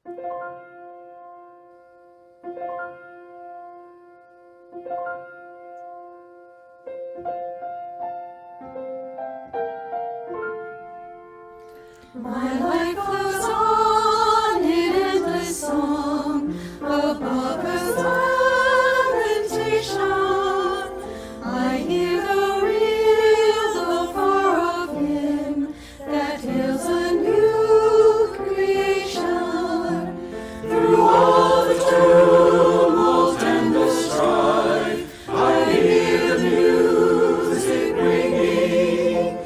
My life goes on in endless song above earth's lamentation. I hear the real, the far of hymn that hails a new creation. Through all the tumult and the strife, I hear the music ringing.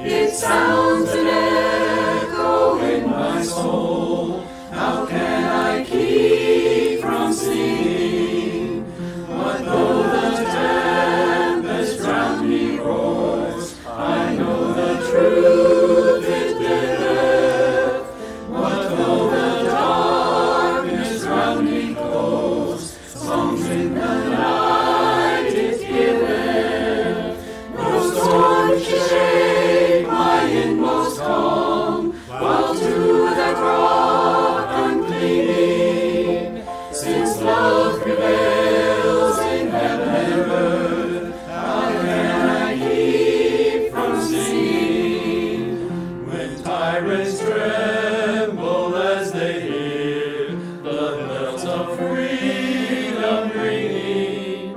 It sounds an echo in my soul. How can I keep from singing? What though the tempest round me roars? I know the truth it liveth. What though the darkness round me goes? Songs in the night it giveth. No storm shall shake my inmost calm, while to that rock I'm clinging. Since love prevails in heaven and earth, how can I keep from singing? When tyrants tremble as they hear the bells of freedom ringing,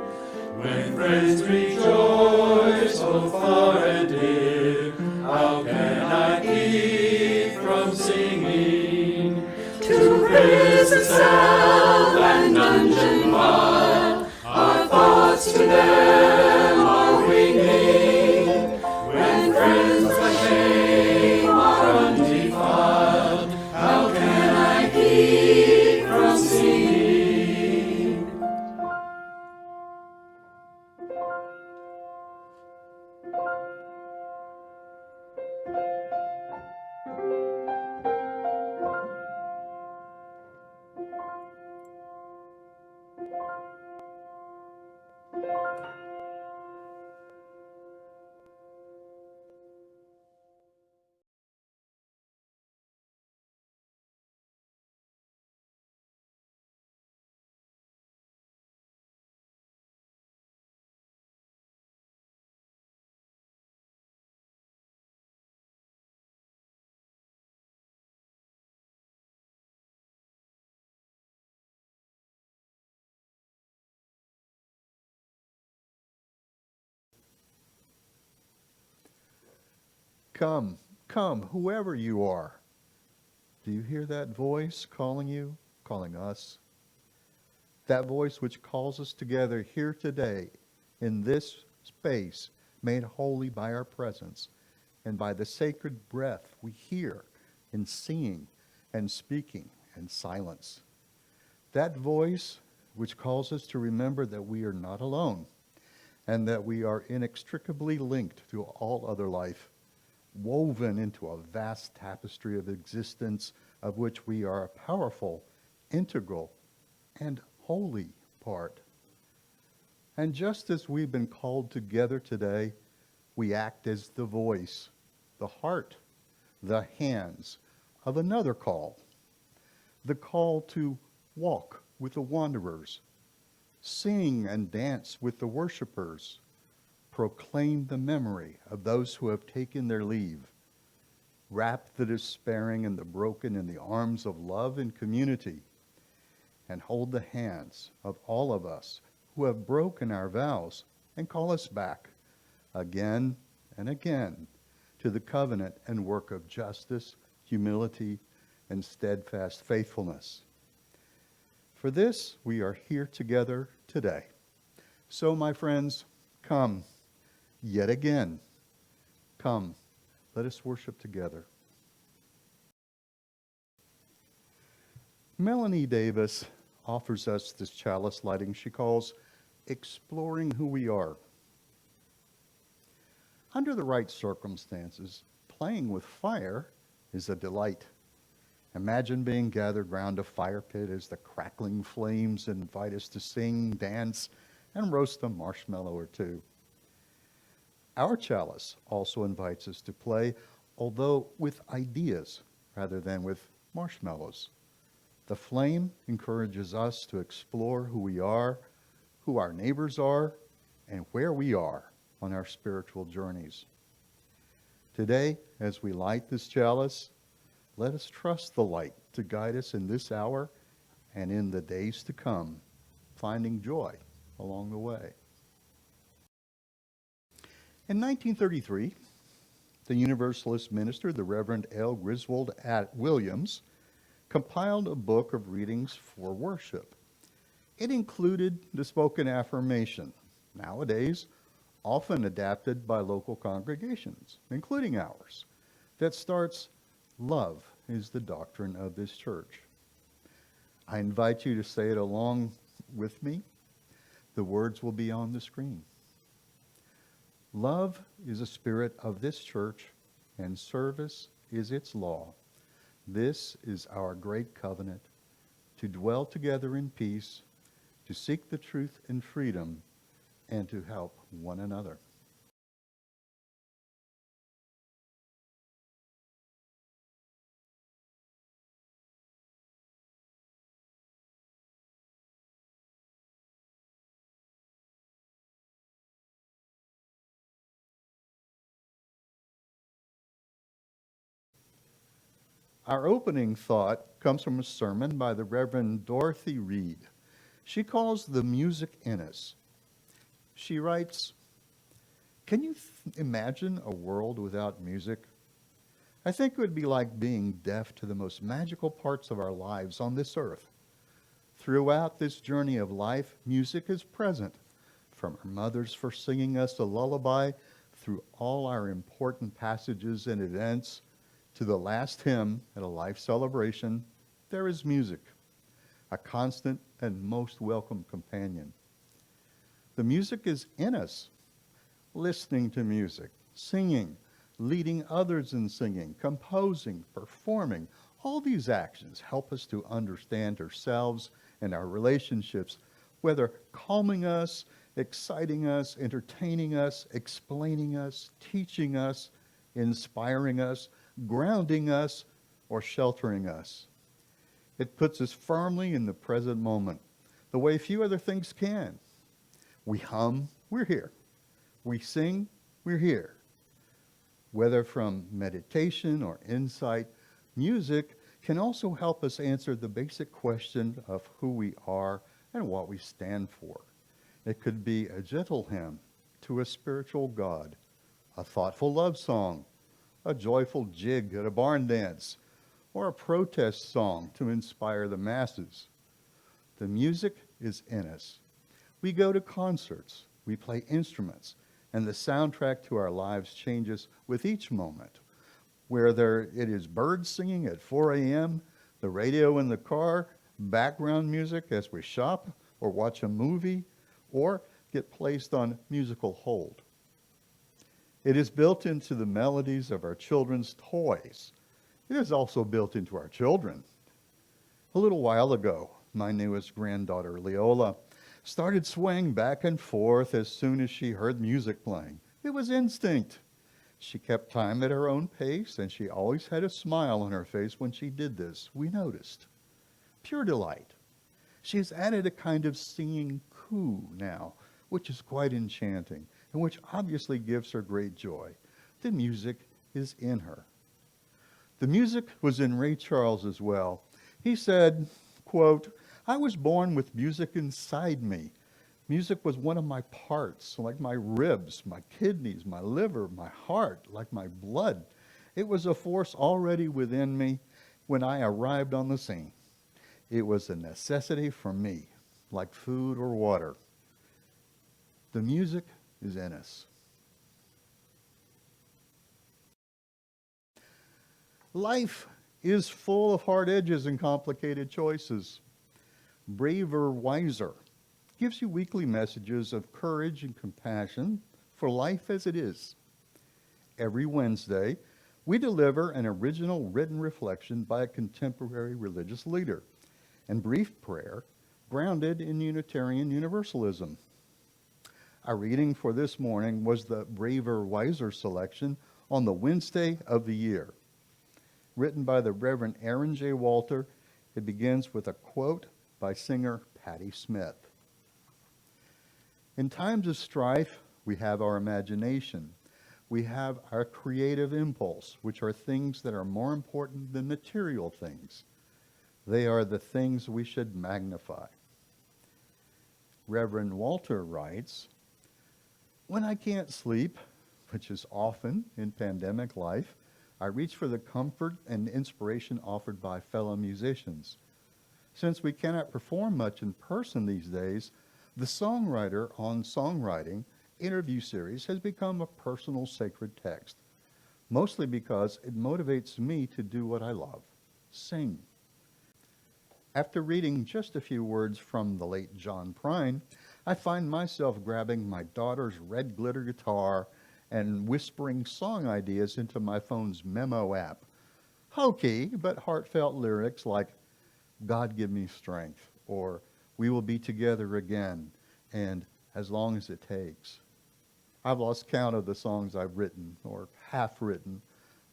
when friends rejoice so far and near, how can I keep from singing? To prison cell and dungeon vile, our thoughts to them are winging. When friends by shame are undefiled, how can I keep from singing? Come, come, whoever you are. Do you hear that voice calling you, calling us? That voice which calls us together here today in this space made holy by our presence and by the sacred breath we hear in singing and speaking and silence. That voice which calls us to remember that we are not alone and that we are inextricably linked to all other life, woven into a vast tapestry of existence of which we are a powerful, integral, and holy part. And just as we've been called together today, we act as the voice, the heart, the hands of another call, the call to walk with the wanderers, sing and dance with the worshipers, proclaim the memory of those who have taken their leave, wrap the despairing and the broken in the arms of love and community, and hold the hands of all of us who have broken our vows and call us back again and again to the covenant and work of justice, humility, and steadfast faithfulness. For this, we are here together today. So, my friends, come. Yet again, come, let us worship together. Melanie Davis offers us this chalice lighting she calls exploring who we are. Under the right circumstances, playing with fire is a delight. Imagine being gathered round a fire pit as the crackling flames invite us to sing, dance, and roast a marshmallow or two. Our chalice also invites us to play, although with ideas rather than with marshmallows. The flame encourages us to explore who we are, who our neighbors are, and where we are on our spiritual journeys. Today, as we light this chalice, let us trust the light to guide us in this hour and in the days to come, finding joy along the way. In 1933, the Universalist minister, the Reverend L. Griswold Williams, compiled a book of readings for worship. It included the spoken affirmation, nowadays often adapted by local congregations, including ours, that starts, "Love is the doctrine of this church." I invite you to say it along with me. The words will be on the screen. Love is a spirit of this church, and service is its law. This is our great covenant, to dwell together in peace, to seek the truth in freedom, and to help one another. Our opening thought comes from a sermon by the Reverend Dorothy Reed. She calls the music in us. She writes, "Can you imagine a world without music? I think it would be like being deaf to the most magical parts of our lives on this earth. Throughout this journey of life, music is present, from our mothers for singing us a lullaby, through all our important passages and events, to the last hymn at a life celebration. There is music, a constant and most welcome companion. The music is in us, listening to music, singing, leading others in singing, composing, performing. All these actions help us to understand ourselves and our relationships, whether calming us, exciting us, entertaining us, explaining us, teaching us, inspiring us, grounding us, or sheltering us. It puts us firmly in the present moment, the way few other things can. We hum, we're here. We sing, we're here. Whether from meditation or insight, music can also help us answer the basic question of who we are and what we stand for. It could be a gentle hymn to a spiritual God, a thoughtful love song, a joyful jig at a barn dance, or a protest song to inspire the masses. The music is in us. We go to concerts, we play instruments, and the soundtrack to our lives changes with each moment. Whether it is birds singing at 4 a.m., the radio in the car, background music as we shop or watch a movie, or get placed on musical hold. It is built into the melodies of our children's toys. It is also built into our children. A little while ago, my newest granddaughter, Leola, started swaying back and forth as soon as she heard music playing. It was instinct. She kept time at her own pace, and she always had a smile on her face when she did this. We noticed. Pure delight. She has added a kind of singing coo now, which is quite enchanting, and which obviously gives her great joy. The music is in her. The music was in Ray Charles as well. He said, quote, "I was born with music inside me. Music was one of my parts, like my ribs, my kidneys, my liver, my heart, like my blood. It was a force already within me when I arrived on the scene. It was a necessity for me, like food or water." The music is in us. Life is full of hard edges and complicated choices. Braver, Wiser gives you weekly messages of courage and compassion for life as it is. Every Wednesday, we deliver an original written reflection by a contemporary religious leader and brief prayer grounded in Unitarian Universalism. Our reading for this morning was the Braver, Wiser selection on the Wednesday of the year, written by the Reverend Aaron J. Walter. It begins with a quote by singer Patti Smith. In times of strife, we have our imagination. We have our creative impulse, which are things that are more important than material things. They are the things we should magnify. Reverend Walter writes, "When I can't sleep, which is often in pandemic life, I reach for the comfort and inspiration offered by fellow musicians. Since we cannot perform much in person these days, the Songwriter on Songwriting interview series has become a personal sacred text, mostly because it motivates me to do what I love, sing." After reading just a few words from the late John Prine, I find myself grabbing my daughter's red glitter guitar and whispering song ideas into my phone's memo app. Hokey but heartfelt lyrics like, "God give me strength," or "We will be together again," and "As long as it takes." I've lost count of the songs I've written or half written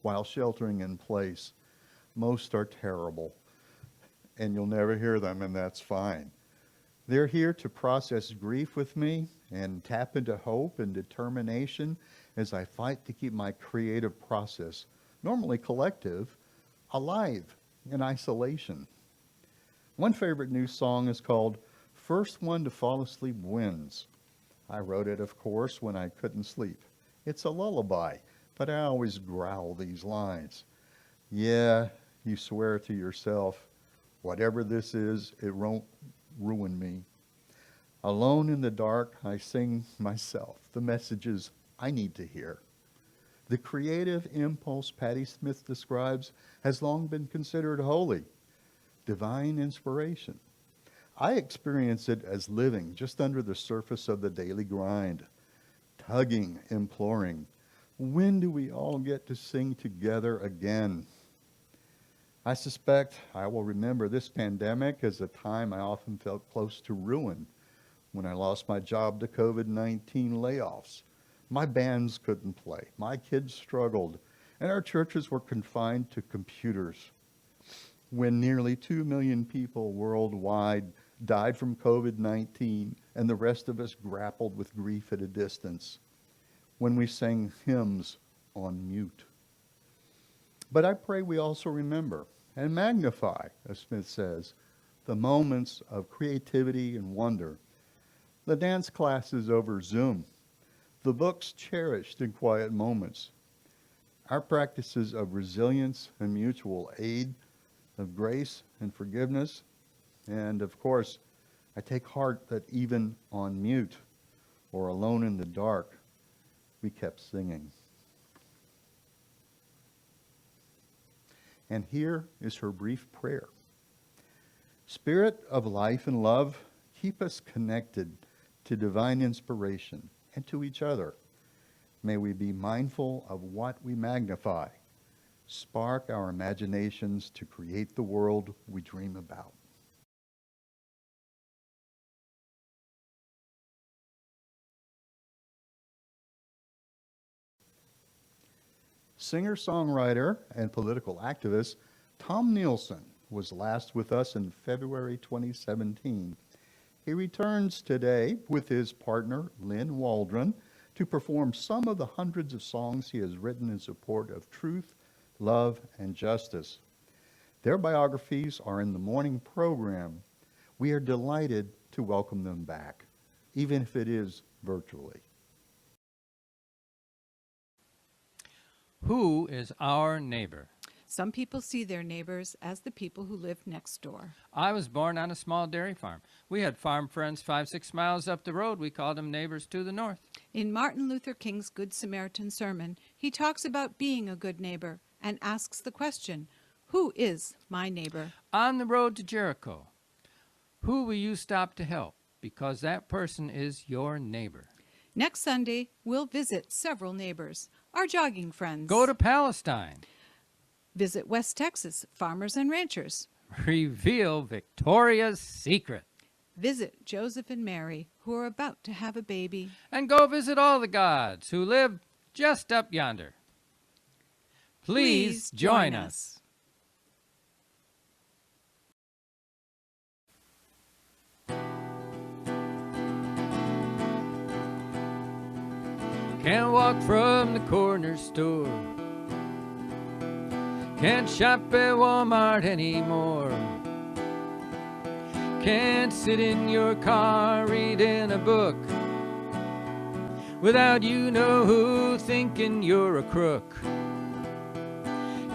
while sheltering in place. Most are terrible, and you'll never hear them, and that's fine. They're here to process grief with me and tap into hope and determination as I fight to keep my creative process, normally collective, alive in isolation. One favorite new song is called "First One to Fall Asleep Wins." I wrote it, of course, when I couldn't sleep. It's a lullaby, but I always growl these lines. Yeah, you swear to yourself, whatever this is, it won't ruin me. Alone in the dark, I sing myself the messages I need to hear. The creative impulse Patti Smith describes has long been considered holy, divine inspiration. I experience it as living just under the surface of the daily grind, tugging, imploring, when do we all get to sing together again? I suspect I will remember this pandemic as a time I often felt close to ruin, when I lost my job to COVID-19 layoffs. My bands couldn't play, my kids struggled, and our churches were confined to computers. When nearly 2 million people worldwide died from COVID-19 and the rest of us grappled with grief at a distance. When we sang hymns on mute. But I pray we also remember and magnify, as Smith says, the moments of creativity and wonder, the dance classes over Zoom, the books cherished in quiet moments, our practices of resilience and mutual aid, of grace and forgiveness, and of course, I take heart that even on mute or alone in the dark, we kept singing. And here is her brief prayer. Spirit of life and love, keep us connected to divine inspiration and to each other. May we be mindful of what we magnify. Spark our imaginations to create the world we dream about. Singer-songwriter and political activist Tom Neilson was last with us in February 2017. He returns today with his partner Lynn Waldron to perform some of the hundreds of songs he has written in support of truth, love, and justice. Their biographies are in the morning program. We are delighted to welcome them back, even if it is virtually. Who is our neighbor? Some people see their neighbors as the people who live next door. I was born on a small dairy farm. We had farm friends 5-6 miles up the road. We called them neighbors to the north. In Martin Luther King's Good Samaritan sermon, he talks about being a good neighbor and asks the question, who is my neighbor? On the road to Jericho, who will you stop to help? Because that person is your neighbor. Next Sunday, we'll visit several neighbors, our jogging friends. Go to Palestine. Visit West Texas, farmers and ranchers. Reveal Victoria's secret. Visit Joseph and Mary, who are about to have a baby. And go visit all the gods who live just up yonder. Please join us. Can't walk from the corner store. Can't shop at Walmart anymore. Can't sit in your car reading a book without you know who thinking you're a crook.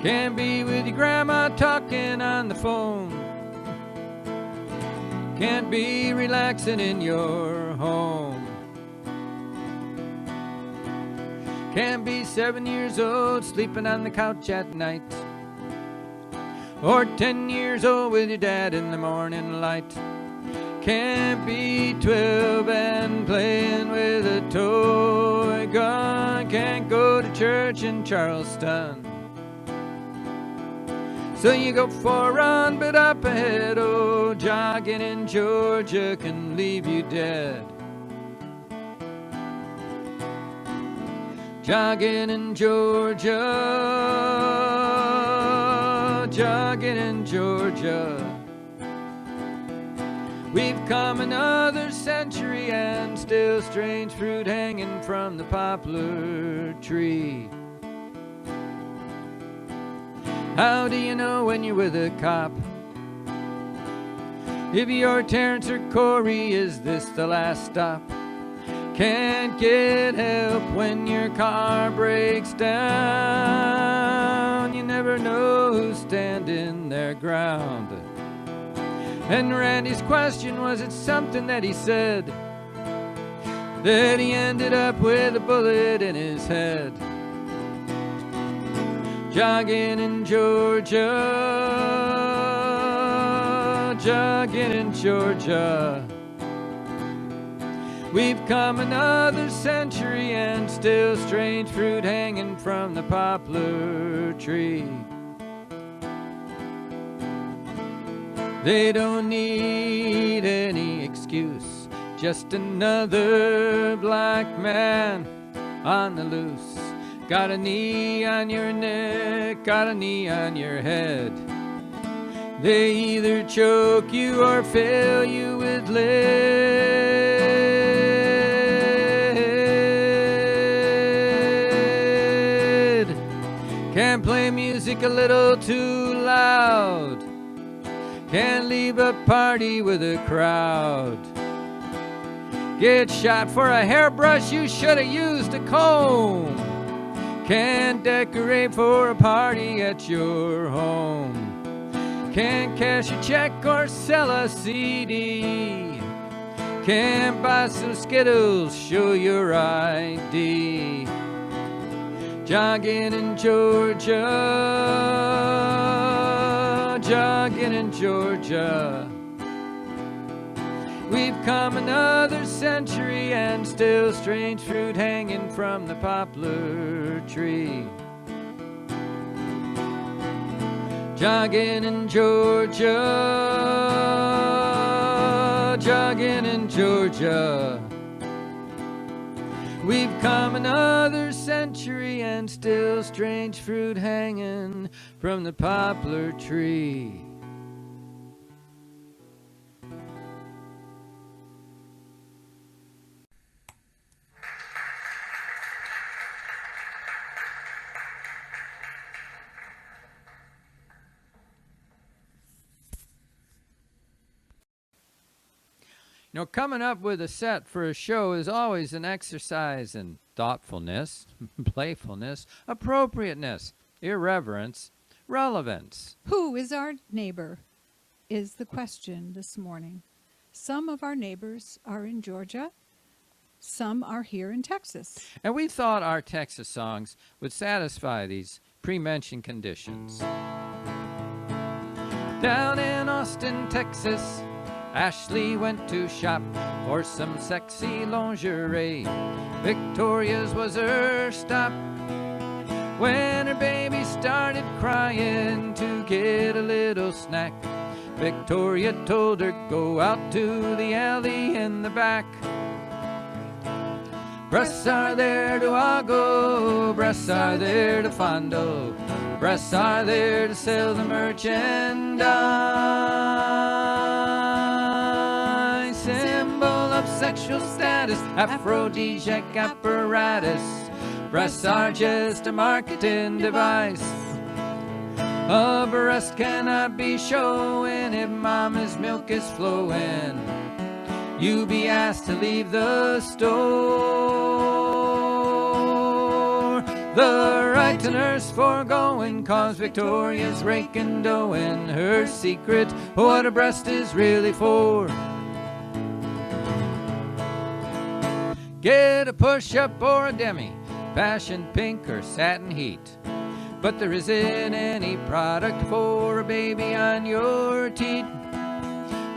Can't be with your grandma talking on the phone. Can't be relaxing in your home. Can't be 7 years old sleeping on the couch at night, or 10 years old with your dad in the morning light. Can't be 12 and playing with a toy gun. Can't go to church in Charleston. So you go for a run, but up ahead, oh, jogging in Georgia can leave you dead. Jogging in Georgia, jogging in Georgia. We've come another century and still strange fruit hanging from the poplar tree. How do you know when you're with a cop? If you're Terrence or Corey, is this the last stop? Can't get help when your car breaks down. You never know who's standing their ground. And Randy's question, was it something that he said that he ended up with a bullet in his head? Jogging in Georgia, jogging in Georgia. We've come another century and still strange fruit hanging from the poplar tree. They don't need any excuse, just another black man on the loose. Got a knee on your neck, got a knee on your head. They either choke you or fill you with lead. Can't play music a little too loud. Can't leave a party with a crowd. Get shot for a hairbrush, you should have used a comb. Can't decorate for a party at your home. Can't cash a check or sell a CD. Can't buy some Skittles, show your ID. Jogging in Georgia, jogging in Georgia. We've come another century and still strange fruit hanging from the poplar tree. Jogging in Georgia, jogging in Georgia. We've come another century and still strange fruit hanging from the poplar tree. You know, coming up with a set for a show is always an exercise in thoughtfulness, playfulness, appropriateness, irreverence, relevance. Who is our neighbor is the question this morning. Some of our neighbors are in Georgia. Some are here in Texas. And we thought our Texas songs would satisfy these pre-mentioned conditions. Down in Austin, Texas, Ashley went to shop for some sexy lingerie. Victoria's was her stop when her baby started crying to get a little snack. Victoria told her, go out to the alley in the back. Breasts are there to ogle, breasts are there to fondle, breasts are there to sell the merchandise. Symbol of sexual status, aphrodisiac apparatus. Breasts are just a marketing device. A breast cannot be showing if mama's milk is flowing. You be asked to leave the store. The right to nurse foregoing, cause Victoria's raking dough in her secret, what a breast is really for. Get a push-up or a demi, passion pink or satin heat. But there isn't any product for a baby on your teat.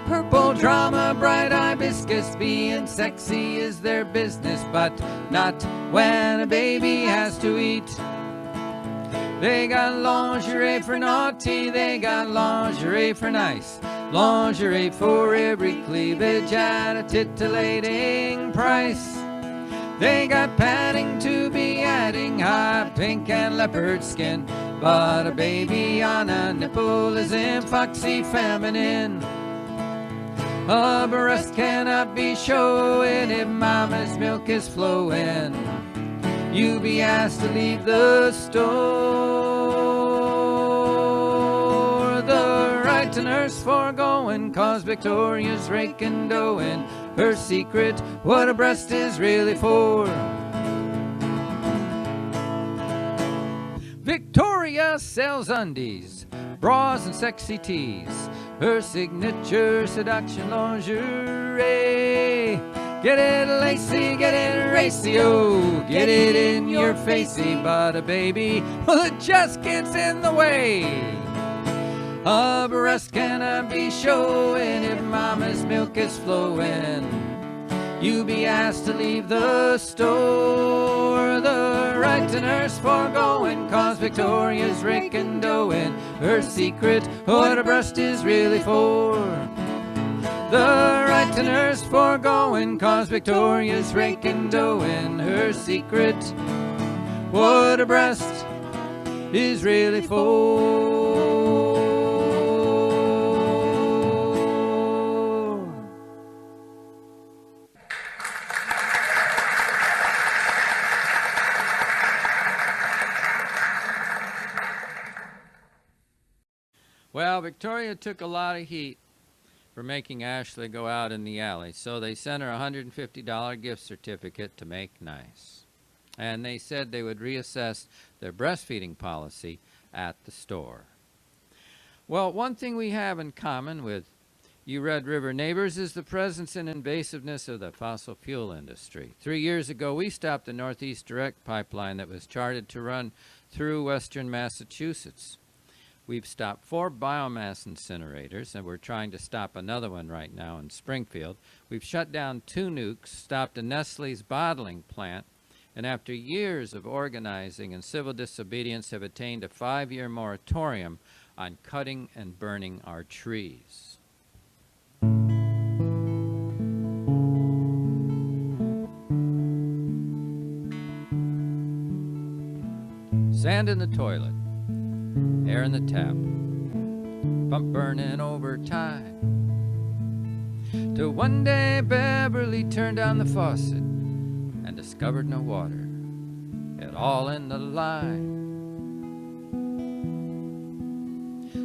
Purple drama, bright hibiscus, being sexy is their business, but not when a baby has to eat. They got lingerie for naughty, they got lingerie for nice, lingerie for every cleavage at a titillating price. They got padding to be adding, hot pink and leopard skin, but a baby on a nipple isn't foxy feminine. A breast cannot be showing if mama's milk is flowing. You be asked to leave the store. The right to nurse foregoing, cause Victoria's raking dough in her secret, what a breast is really for. Victoria sells undies, bras and sexy tees, her signature seduction lingerie. Get it lacy, get it racy, oh, get it in your facey, but a baby, well, it just gets in the way. A breast cannot be showing if mama's milk is flowing. You be asked to leave the store. The right to nurse foregoing, cause Victoria's raking dough in her secret, what a breast is really for. The right to nurse foregoing, cause Victoria's raking dough in her secret, what a breast is really for. Well, Victoria took a lot of heat for making Ashley go out in the alley, so they sent her a $150 gift certificate to make nice. And they said they would reassess their breastfeeding policy at the store. Well, one thing we have in common with you Red River neighbors is the presence and invasiveness of the fossil fuel industry. 3 years ago, we stopped the Northeast Direct pipeline that was charted to run through western Massachusetts. We've stopped 4 biomass incinerators, and we're trying to stop another one right now in Springfield. We've shut down 2 nukes, stopped a Nestle's bottling plant, and after years of organizing and civil disobedience have attained a 5-year moratorium on cutting and burning our trees. Sand in the toilet, air in the tap, pump burning overtime. Till one day Beverly turned on the faucet and discovered no water at all in the line.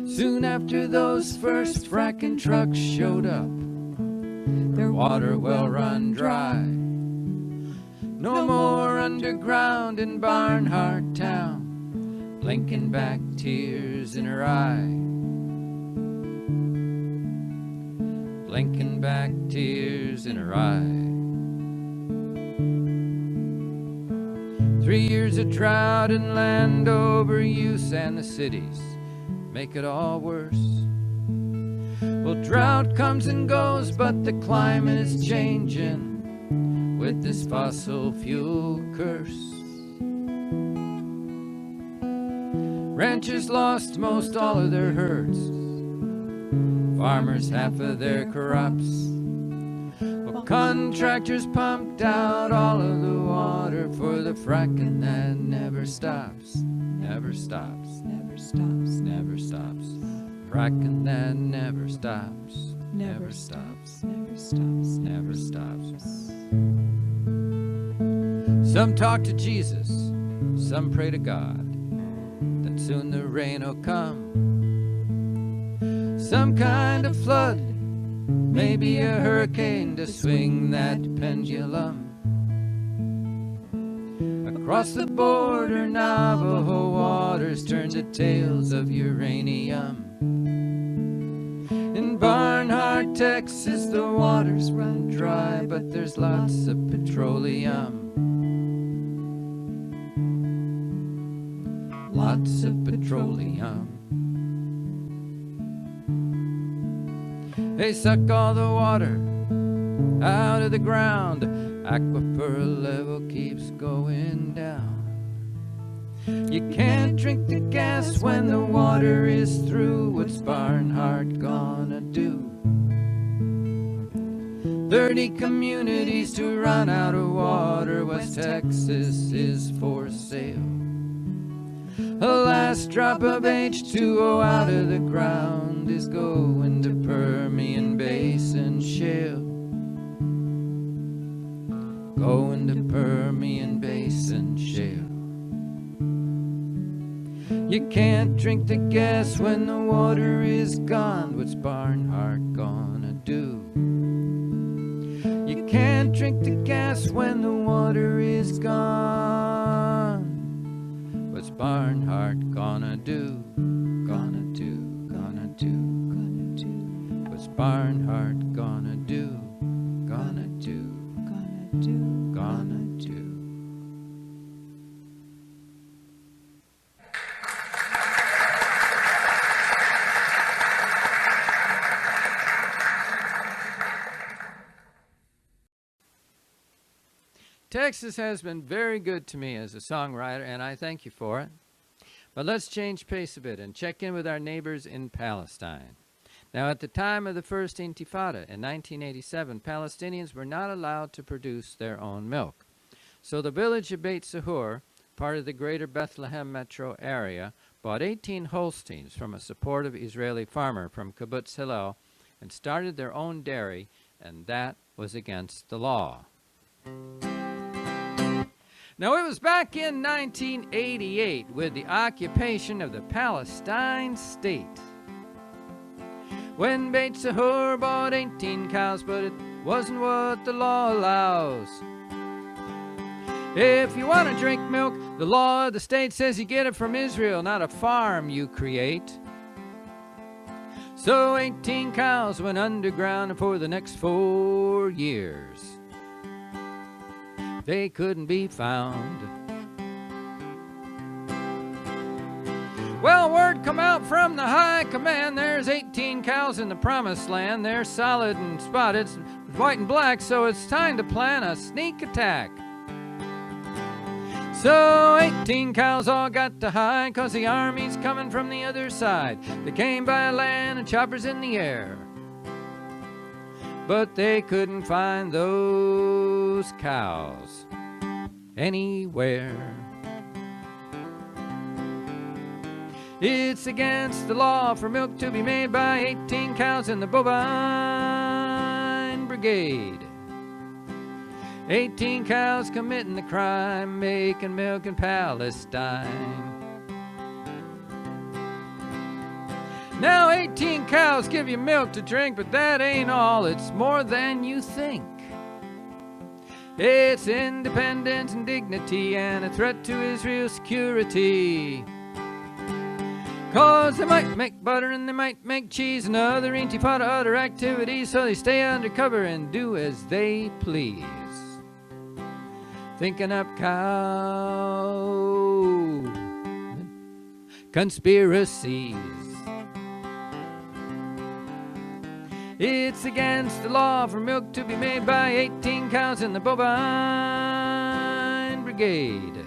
Soon after those first fracking trucks showed up, their water well run dry. No more underground in Barnhart Town, blinking back tears in her eye. Blinking back tears in her eye. 3 years of drought and land overuse, and the cities make it all worse. Well, drought comes and goes, but the climate is changing with this fossil fuel curse. Ranchers lost most all of their herds, farmers half of their crops. Well, contractors pumped out all of the water for the fracking that never stops, never stops, never stops, never stops. Fracking that never stops, never stops, never stops, never stops. Some talk to Jesus, Some pray to God that soon the rain'll come. Some kind of flood, maybe a hurricane to swing that pendulum. Across the border, Navajo waters turn to tales of uranium. In Barnhart, Texas, the waters run dry, but there's lots of petroleum. Lots of petroleum. They suck all the water out of the ground. Aquifer level keeps going down. You can't drink the gas when the water is through. What's Barnhart gonna do? 30 communities to run out of water. West Texas is for sale. The last drop of H2O out of the ground is going to Permian Basin shale. Going to Permian Basin shale. You can't drink the gas when the water is gone. What's Barnhart gonna do? You can't drink the gas when the water is gone. What's Barnhart gonna do? Gonna do, gonna do, gonna do. What's Barnhart gonna do? Gonna do, gonna do, gonna do. Texas has been very good to me as a songwriter, and I thank you for it. But let's change pace a bit and check in with our neighbors in Palestine. Now, at the time of the First Intifada in 1987, Palestinians were not allowed to produce their own milk. So the village of Beit Sahur, part of the greater Bethlehem metro area, bought 18 Holsteins from a supportive Israeli farmer from Kibbutz Hillel and started their own dairy, and that was against the law. Now, it was back in 1988 with the occupation of the Palestine state when Beit Sahur bought 18 cows, but it wasn't what the law allows. If you want to drink milk, the law of the state says you get it from Israel, not a farm you create. So 18 cows went underground for the next 4 years. They couldn't be found. Well, word come out from the high command, there's 18 cows in the promised land. They're solid and spotted, white and black, so it's time to plan a sneak attack. So 18 cows all got to hide, 'cause the army's coming from the other side. They came by land and choppers in the air, but they couldn't find those cows anywhere. It's against the law for milk to be made by 18 cows in the bovine brigade. 18 cows committing the crime, making milk in Palestine. Now 18 cows give you milk to drink, but that ain't all, it's more than you think. It's independence and dignity and a threat to Israel's security. 'Cause they might make butter and they might make cheese and other intifada, other activities, so they stay undercover and do as they please. Thinking up cow conspiracies. It's against the law for milk to be made by 18 cows in the bovine brigade.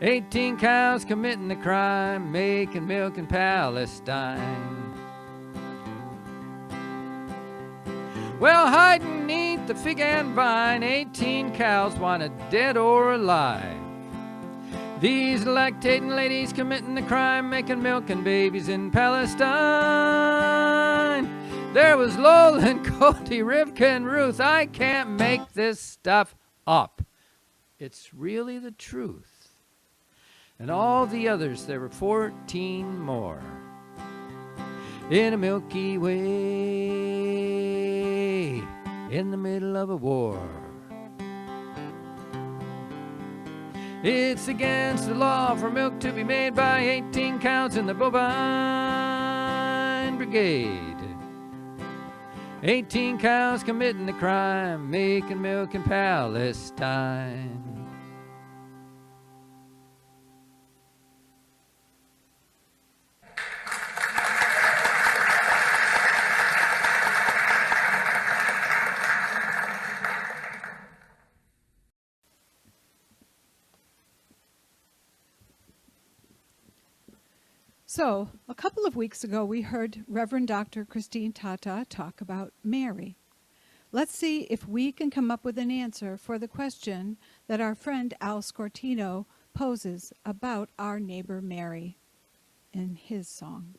18 cows committing the crime, making milk in Palestine. Well, hiding neath the fig and vine, 18 cows wanted dead or alive. These lactating ladies committing the crime, making milk and babies in Palestine. There was Lola and Cody, Rivka and Ruth. I can't make this stuff up. it's really the truth. And all the others, there were 14 more. In a Milky Way, in the middle of a war. It's against the law for milk to be made by 18 cows in the bovine brigade. 18 cows committing a crime, making milk in Palestine. So, a couple of weeks ago, we heard Reverend Dr. Christine Tata talk about Mary. Let's see if we can come up with an answer for the question that our friend Al Scortino poses about our neighbor Mary in his song.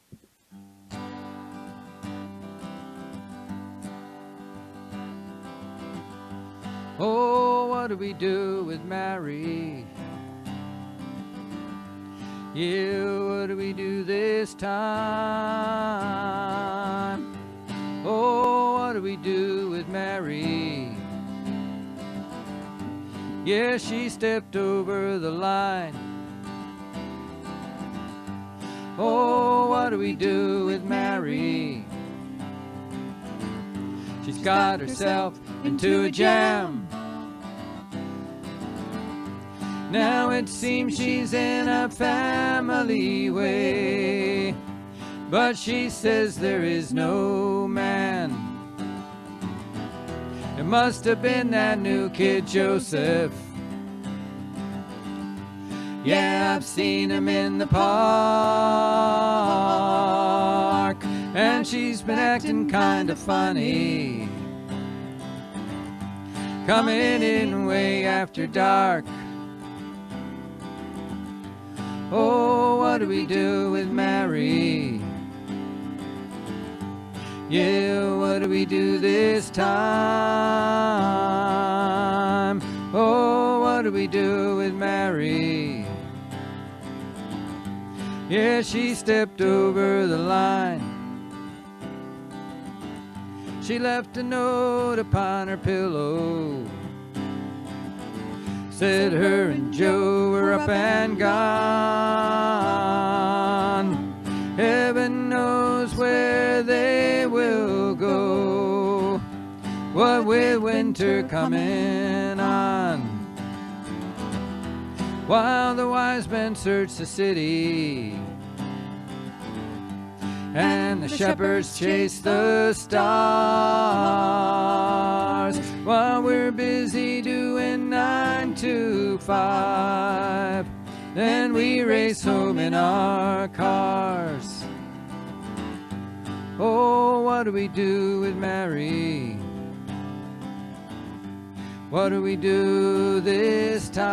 Oh, what do we do with Mary? Yeah, what do we do this time? Oh, what do we do with Mary? Yeah, she stepped over the line. Oh, what do we do with Mary? She's got herself into a jam. Now it seems she's in a family way, but she says there is no man. It must have been that new kid Joseph. Yeah, I've seen him in the park, and she's been acting kind of funny, coming in way after dark. Oh, what do we do with Mary? Yeah, what do we do this time? Oh, what do we do with Mary? Yeah, she stepped over the line. She left a note upon her pillow. Said her and Joe were up and gone. Heaven knows where they will go, what with winter coming on. While the wise men search the city and the shepherds chase the stars, while we're busy doing 9 to 5, then we race home in our cars. Oh, what do we do with Mary? What do we do this time?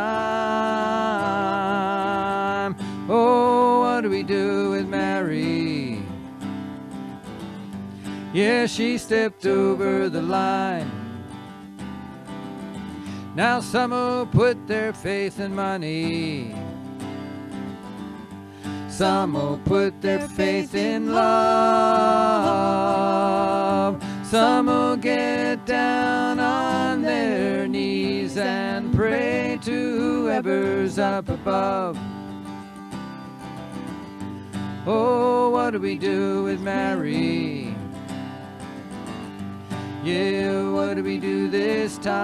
Oh, what do we do with Mary? Yeah, she stepped over the line. Now some will put their faith in money. Some will put their faith in love. Some will get down on their knees and pray to whoever's up above. Oh, what do we do with Mary? Yeah, what do we do this time?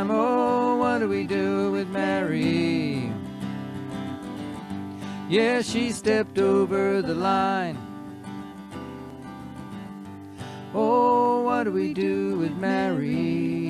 Oh, what do we do with Mary? Yeah, she stepped over the line. Oh, what do we do with Mary?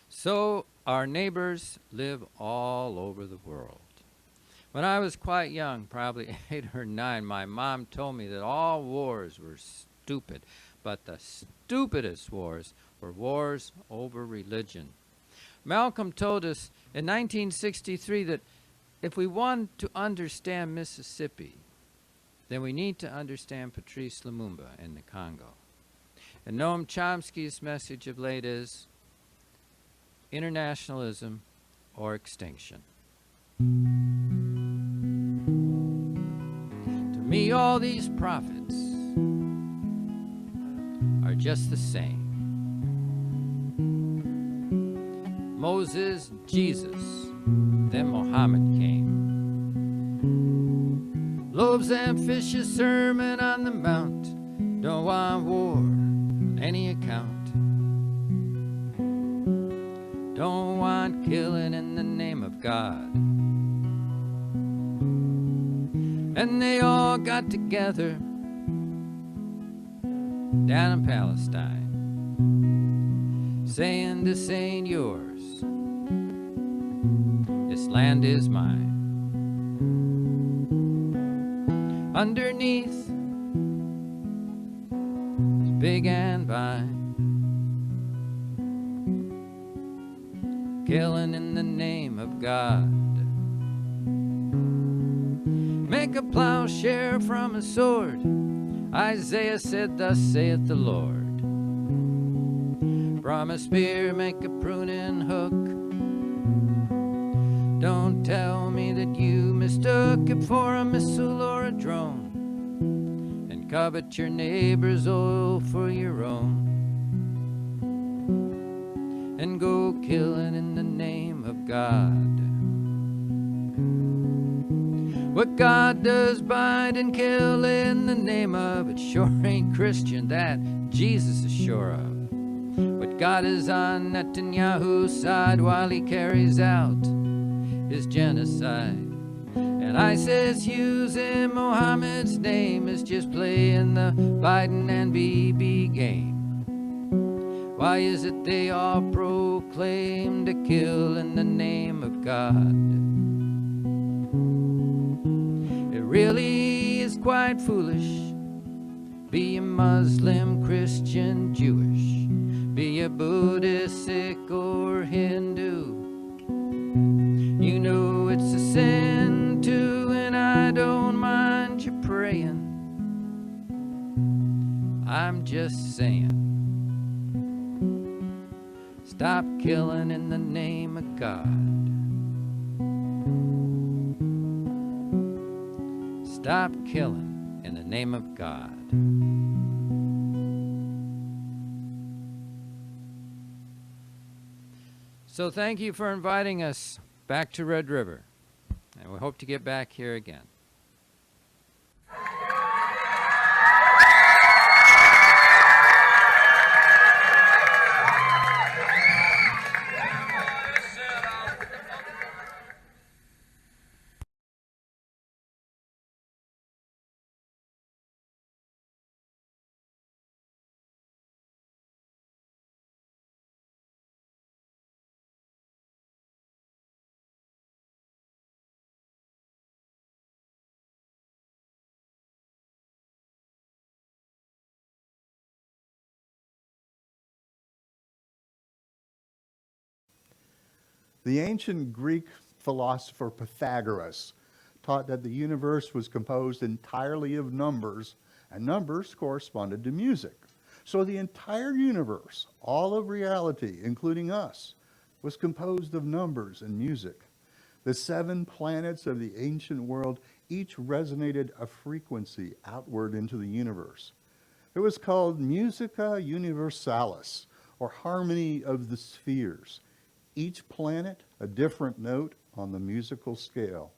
So our neighbors live all over the world. When I was quite young, probably 8 or 9, my mom told me that all wars were stupid, but the stupidest wars were wars over religion. Malcolm told us in 1963 that if we want to understand Mississippi, then we need to understand Patrice Lumumba in the Congo. And Noam Chomsky's message of late is internationalism or extinction. To me, all these prophets are just the same. Moses, Jesus, then Muhammad came. Loaves and fishes, Sermon on the Mount. Don't want war on any account. Don't want killing in the name of God. And they all got together down in Palestine, saying this ain't yours, this land is mine. Underneath is big and vine, killing in the name of God. Make a plowshare from a sword, Isaiah said, thus saith the Lord. From a spear make a pruning hook. Don't tell me that you mistook it for a missile or a drone, and covet your neighbor's oil for your own, and go killing in the name of God. What God does bind and kill in the name of, it sure ain't Christian, that Jesus is sure of. But God is on Netanyahu's side while he carries out his genocide. And ISIS using Muhammad's name is just playing the Biden and Bibi game. Why is it they all proclaim to kill in the name of God? It really is quite foolish. Be a Muslim, Christian, Jewish, be a Buddhist, Sikh, or Hindu. You know it's a sin too, and I don't mind you praying. I'm just saying, stop killing in the name of God. Stop killing in the name of God. So thank you for inviting us back to Red River, and we hope to get back here again. The ancient Greek philosopher Pythagoras taught that the universe was composed entirely of numbers, and numbers corresponded to music. So the entire universe, all of reality, including us, was composed of numbers and music. The 7 planets of the ancient world each resonated a frequency outward into the universe. It was called Musica Universalis, or harmony of the spheres. Each planet a different note on the musical scale.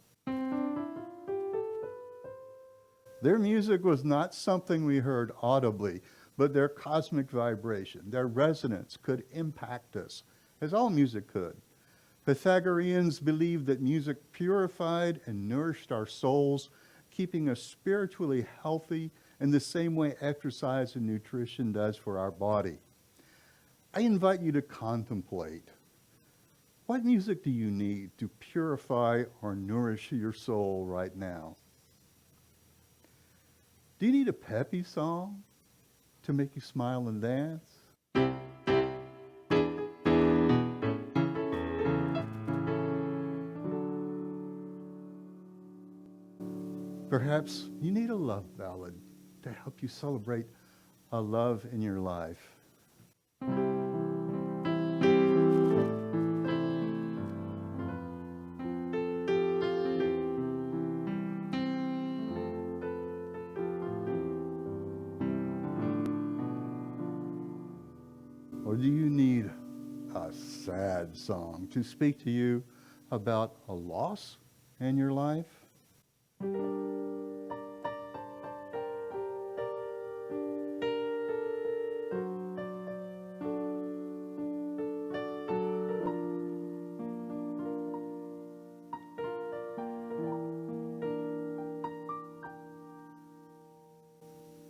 Their music was not something we heard audibly, but their cosmic vibration, their resonance could impact us, as all music could. Pythagoreans believed that music purified and nourished our souls, keeping us spiritually healthy in the same way exercise and nutrition does for our body. I invite you to contemplate What music do you need to purify or nourish your soul right now? Do you need a peppy song to make you smile and dance? Perhaps you need a love ballad to help you celebrate a love in your life. Or do you need a sad song to speak to you about a loss in your life?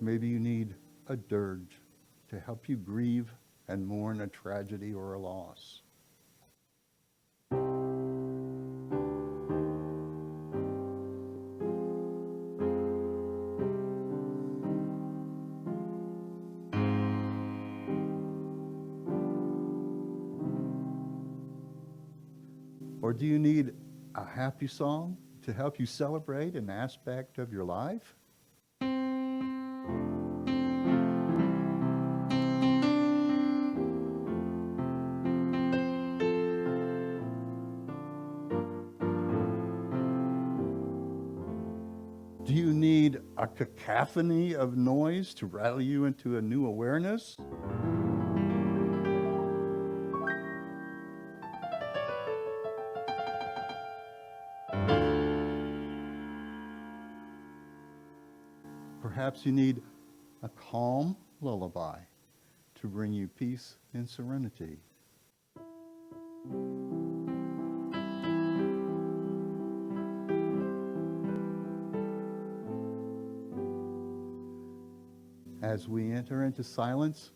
Maybe you need a dirge to help you grieve and mourn a tragedy or a loss. Or do you need a happy song to help you celebrate an aspect of your life? Do you need a cacophony of noise to rattle you into a new awareness? Perhaps you need a calm lullaby to bring you peace and serenity. As we enter into silence,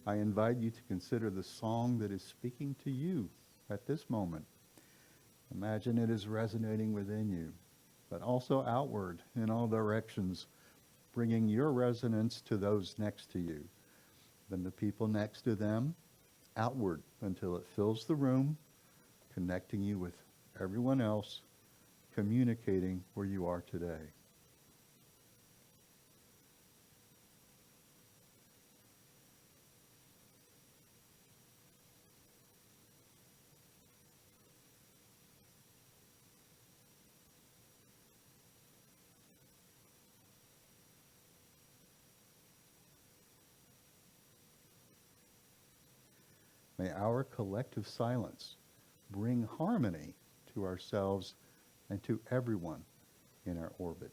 I invite you to consider the song that is speaking to you at this moment. Imagine it is resonating within you, but also outward in all directions, bringing your resonance to those next to you, then the people next to them, outward until it fills the room, connecting you with everyone else, communicating where you are today. May our collective silence bring harmony to ourselves and to everyone in our orbit.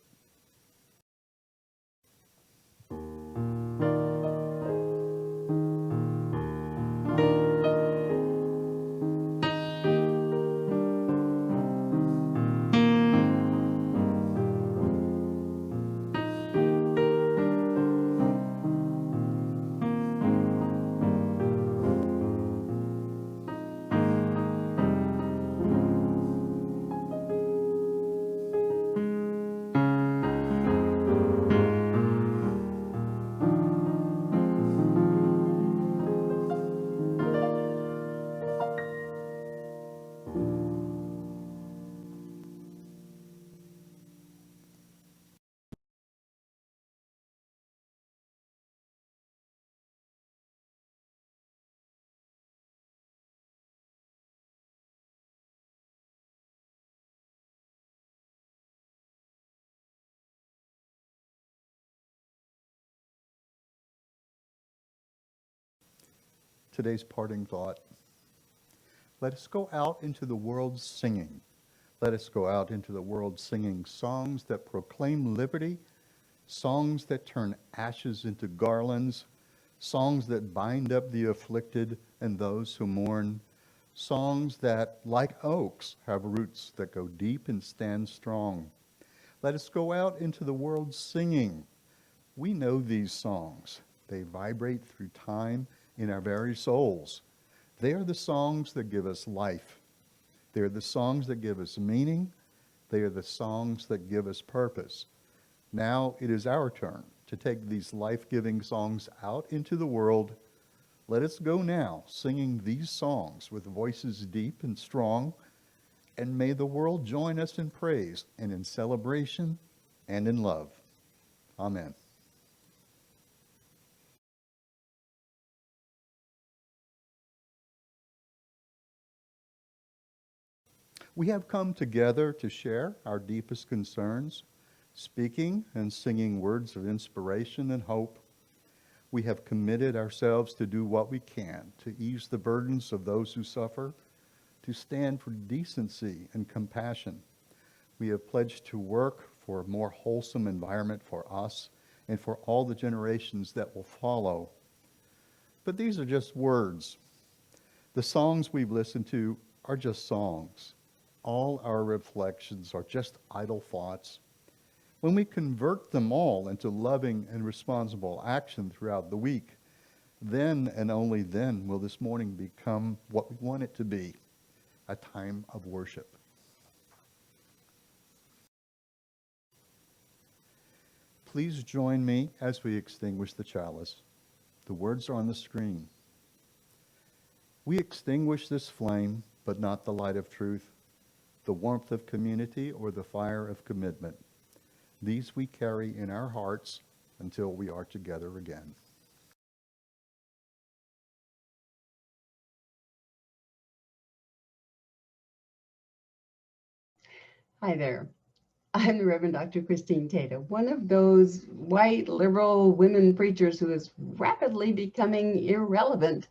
Today's parting thought. Let us go out into the world singing. Let us go out into the world singing songs that proclaim liberty, songs that turn ashes into garlands, songs that bind up the afflicted and those who mourn, songs that, like oaks, have roots that go deep and stand strong. Let us go out into the world singing. We know these songs. They vibrate through time in our very souls. They are the songs that give us life, They are the songs that give us meaning. They are the songs that give us purpose. Now it is our turn to take these life-giving songs out into the world. Let us go now singing these songs with voices deep and strong, and may the world join us in praise and in celebration and in love. Amen. We have come together to share our deepest concerns, speaking and singing words of inspiration and hope. We have committed ourselves to do what we can to ease the burdens of those who suffer, to stand for decency and compassion. We have pledged to work for a more wholesome environment for us and for all the generations that will follow. But these are just words. The songs we've listened to are just songs. All our reflections are just idle thoughts. When we convert them all into loving and responsible action throughout the week, then and only then will this morning become what we want it to be, a time of worship. Please join me as we extinguish the chalice. The words are on the screen. We extinguish this flame, but not the light of truth, the warmth of community, or the fire of commitment. These we carry in our hearts until we are together again. Hi there. I'm the Reverend Dr. Christine Tata, one of those white liberal women preachers who is rapidly becoming irrelevant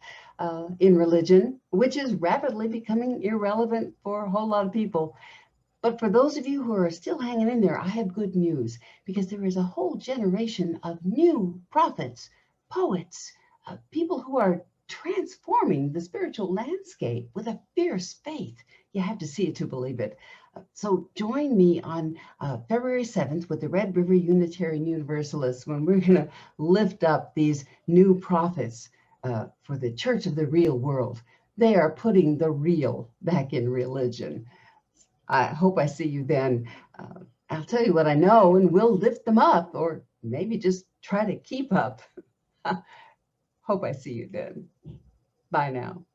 in religion, which is rapidly becoming irrelevant for a whole lot of people. But for those of you who are still hanging in there, I have good news, because there is a whole generation of new prophets, poets, people who are transforming the spiritual landscape with a fierce faith. You have to see it to believe it. So join me on February 7th with the Red River Unitarian Universalists, when we're going to lift up these new prophets for the Church of the Real World. They are putting the real back in religion. I hope I see you then. I'll tell you what I know, and we'll lift them up, or maybe just try to keep up. Hope I see you then. Bye now.